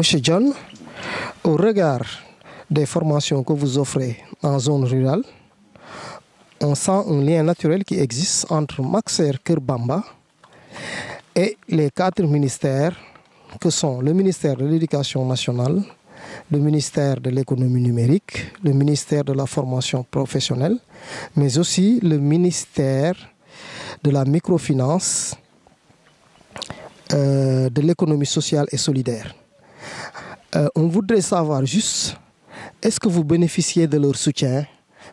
Monsieur John, au regard des formations que vous offrez en zone rurale, on sent un lien naturel qui existe entre Maxer Kër Bamba et les 4 ministères que sont le ministère de l'Éducation nationale, le ministère de l'économie numérique, le ministère de la formation professionnelle, mais aussi le ministère de la microfinance, de l'économie sociale et solidaire. On voudrait savoir juste, est-ce que vous bénéficiez de leur soutien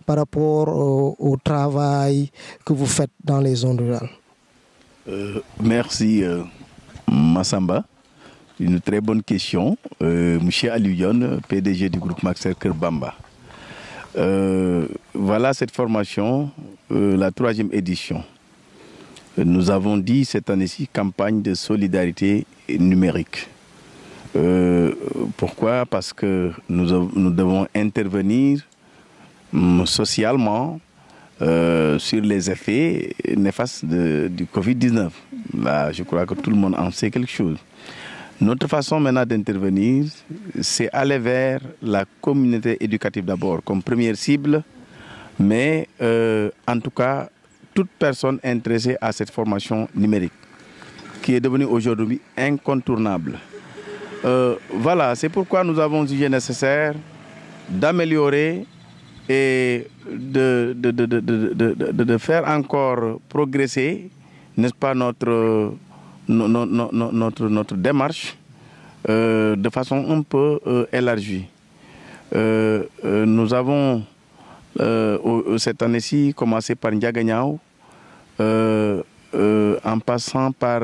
par rapport au travail que vous faites dans les zones rurales? Merci Massamba. Une très bonne question. Monsieur Aliou, PDG du groupe Maxer Kër Bamba. Voilà cette formation, la 3e édition. Nous avons dit cette année-ci campagne de solidarité numérique. Pourquoi? Parce que nous devons intervenir socialement sur les effets néfastes du Covid-19. Là, je crois que tout le monde en sait quelque chose. Notre façon maintenant d'intervenir, c'est aller vers la communauté éducative d'abord comme première cible, mais en tout cas, toute personne intéressée à cette formation numérique qui est devenue aujourd'hui incontournable. Voilà, c'est pourquoi nous avons jugé nécessaire d'améliorer et de faire encore progresser, n'est-ce pas, notre démarche de façon un peu élargie. Nous avons cette année-ci commencé par Ndiaganiao, en passant par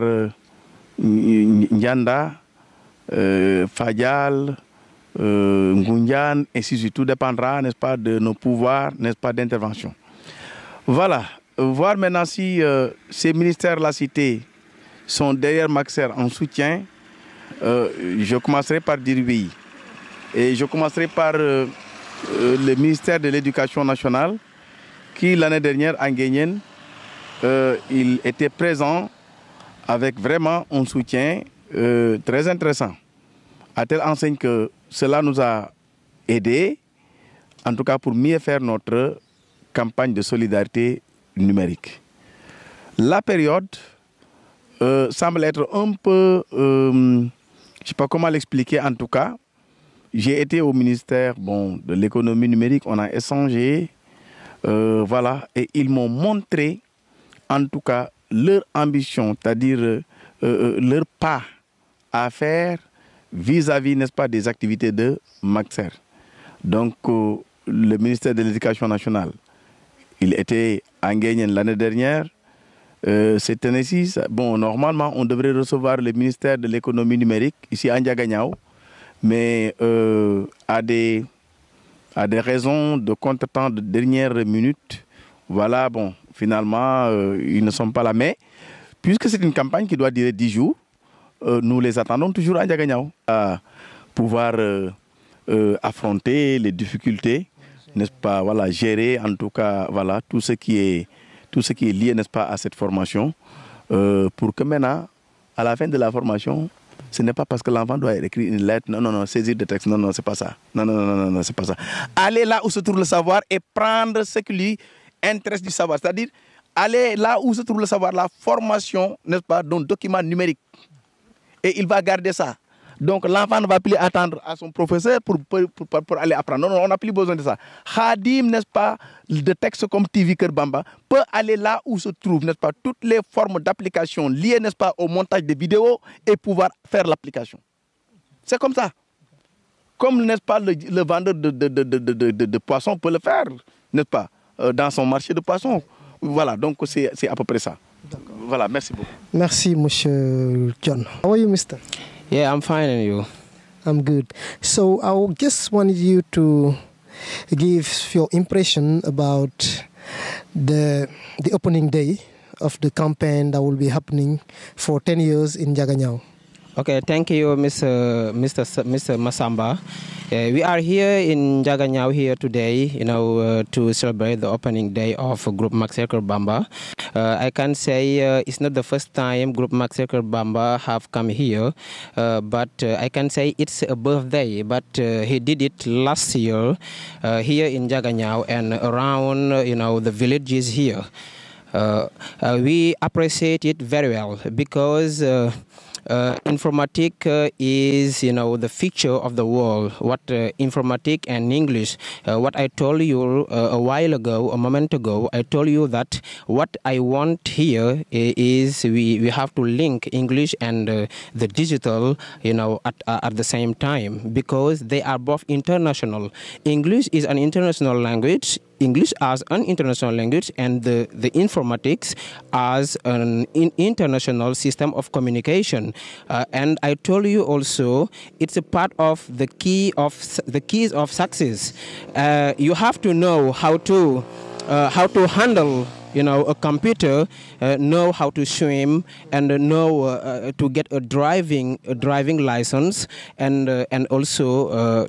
Ndianda, Fayal, Ngundian, et si tout dépendra, n'est-ce pas, de nos pouvoirs, n'est-ce pas, d'intervention. Voilà, voir maintenant si ces ministères-là cités sont derrière Maxer en soutien. Je commencerai par dire oui. Et je commencerai par le ministère de l'Éducation nationale, qui l'année dernière, en Guinéenne, il était présent avec vraiment un soutien très intéressant. À telle enseigne que cela nous a aidés, en tout cas pour mieux faire notre campagne de solidarité numérique. La période semble être un peu, je ne sais pas comment l'expliquer en tout cas. J'ai été au ministère de l'économie numérique, on a échangé, voilà, et ils m'ont montré en tout cas leur ambition, c'est-à-dire leur pas à faire vis-à-vis, n'est-ce pas, des activités de Maxer. Donc, le ministère de l'Éducation nationale, il était en Guinée l'année dernière. Cette année-ci, normalement, on devrait recevoir le ministère de l'économie numérique ici à Ndiaganiao, mais à des raisons de contretemps de dernière minute, voilà, finalement, ils ne sont pas là. Mais puisque c'est une campagne qui doit durer 10 jours, nous les attendons toujours à Ndiaganiao, à pouvoir affronter les difficultés, n'est-ce pas, voilà, gérer en tout cas, voilà, tout ce qui est lié, n'est-ce pas, à cette formation, pour que maintenant, à la fin de la formation, ce n'est pas parce que l'enfant doit écrire une lettre, non, saisir des textes, non, c'est pas ça. Non, c'est pas ça. Aller là où se trouve le savoir et prendre ce qui lui intéresse du savoir, c'est-à-dire aller là où se trouve le savoir, la formation, n'est-ce pas, d'un document numérique. Et il va garder ça. Donc l'enfant ne va plus attendre à son professeur pour aller apprendre. Non, on n'a plus besoin de ça. Khadim, n'est-ce pas, de textes comme TV Kër Bamba, peut aller là où se trouvent, n'est-ce pas, toutes les formes d'application liées, n'est-ce pas, au montage des vidéos et pouvoir faire l'application. C'est comme ça. Comme, n'est-ce pas, le vendeur de poissons peut le faire, n'est-ce pas, dans son marché de poissons. Voilà, donc c'est à peu près ça. Voilà, merci beaucoup. Merci, Monsieur John. How are you, Mister? Yeah, I'm fine, and you? I'm good. So I just wanted you to give your impression about the opening day of the campaign that will be happening for 10 years in Ndiaganiao. Okay, thank you, Mr. Masamba. We are here in Jaganyao here today, to celebrate the opening day of Group Maxer Bamba. I can say it's not the first time Group Maxer Bamba have come here, but I can say it's a birthday. But he did it last year here in Jaganyao and around, the villages here. We appreciate it very well because informatic is, the future of the world. What informatic and English, what I told you a while ago, a moment ago, I told you that what I want here is we have to link English and the digital, at the same time, because they are both international. English is an international language. English as an international language, and the informatics as an international system of communication. And I told you also, it's a part of the keys of success. You have to know how to handle, a computer, know how to swim, and know to get a driving license, and also.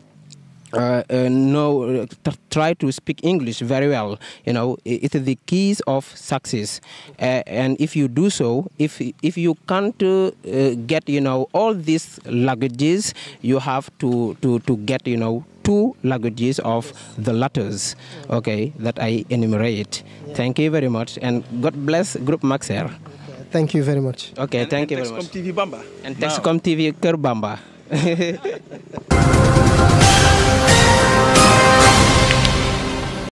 Try to speak English very well. It's the keys of success. And if you do so, if you can't get, all these languages, you have to get, 2 languages of the letters, okay, that I enumerate. Yeah. Thank you very much, and God bless Group Maxer. Okay. Thank you very much. Okay, thank you very much. Texcom TV Bamba. And Texcom TV Kër Bamba.